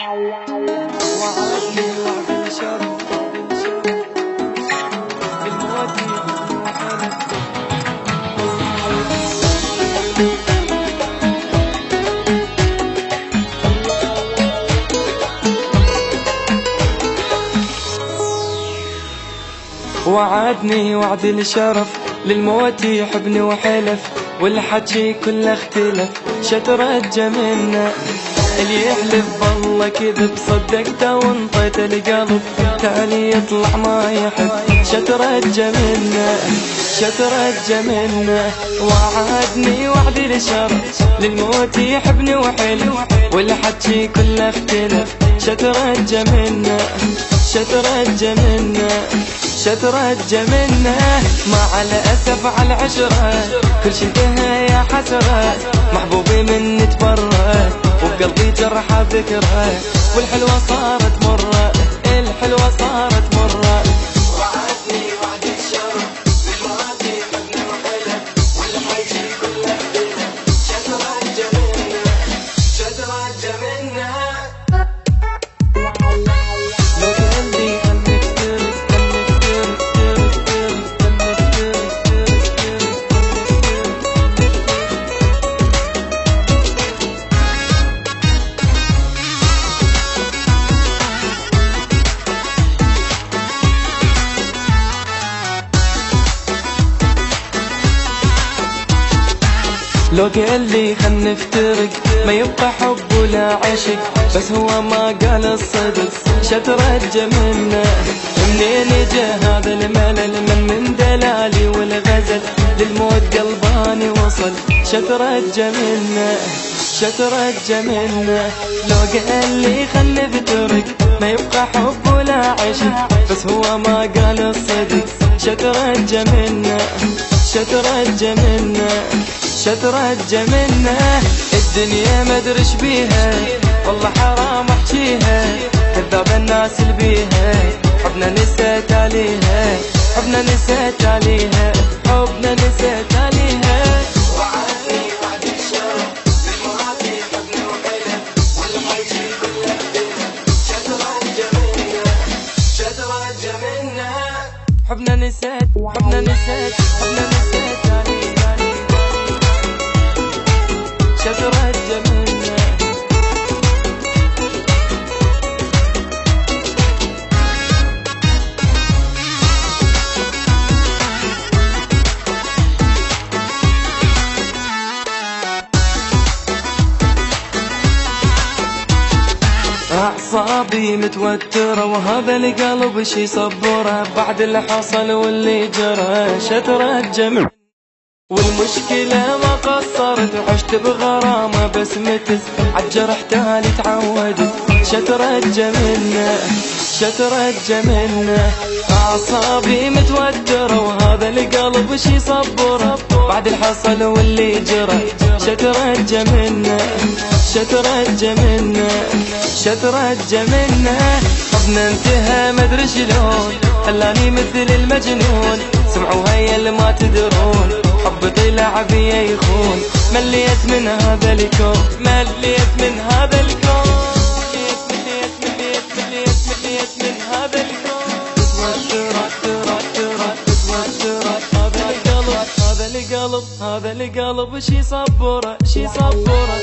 وعدني وعد الشرف بالمواجيب وعدني وعد الشرف للموت يحبني وحلف والحكي كله اختلف شترجى منا اللي يحلف بالله كذب صدقته وانطيت القلب تالي يطلع ما يحب شترجى منا شترجى منا وعدني وعد الشرف للموت يحبني وحلف والحكي كله اختلف شترجى منا شترجى منا شترجى منه مع الأسف على العشرة كل شي انتهى يا حسرة محبوبي مني تبرى وبقلبي جرحة ذكرى والحلوة صارت مرة الحلوة صارت مرة وعدني وعد الشرف بالموت يحبني وحلف والحكي كله اختلف شترجى منه شترجى منه لو قال لي خل نفترق ما يبقى حب ولا عشق بس هو ما قال الصدق شترجى منه منين جا هذا الملل من دلالي والغزل للموت قلباني وصل شترجى منه شترجى منه لو قال لي خل نفترق ما يبقى حب ولا عشق بس هو ما قال الصدق شترجى منه شترجى منه شترجى منه الدنيا ما ادري ايش بيها والله حرام احكيها كذاب الناس اللي بيها حبنا نسيت عليها حبنا نسيت عليها حبنا نسيت عليها وعدني وعد الشرف بالموت يحبني وحلف والحكي كله اختلف شترجى منه شترجى منه حبنا نسيت حبنا نسيت حبنا نسيت عليها شترجى منه أعصابي متوترة وهذا القلب شي صبره بعد اللي حصل واللي جرى شترجى منه والمشكلة ما قصرت عشت بغرامة بس متس عالجرح تالي تعودت شترجى منه شترجى منه أعصابي متوترة وهذا القلب شي صبره بعد الحصل واللي جرى شترجى منه شترجى منه شترجى منه حبنا انتهى مدري شلون خلاني مثل المجنون سمعوا هيا اللي ما تدرون حب طلع بيا يخون مليت من هذا الكون مليت من هذا الكون مليت من هذا الكون هذا القلب شي صبره شي صبره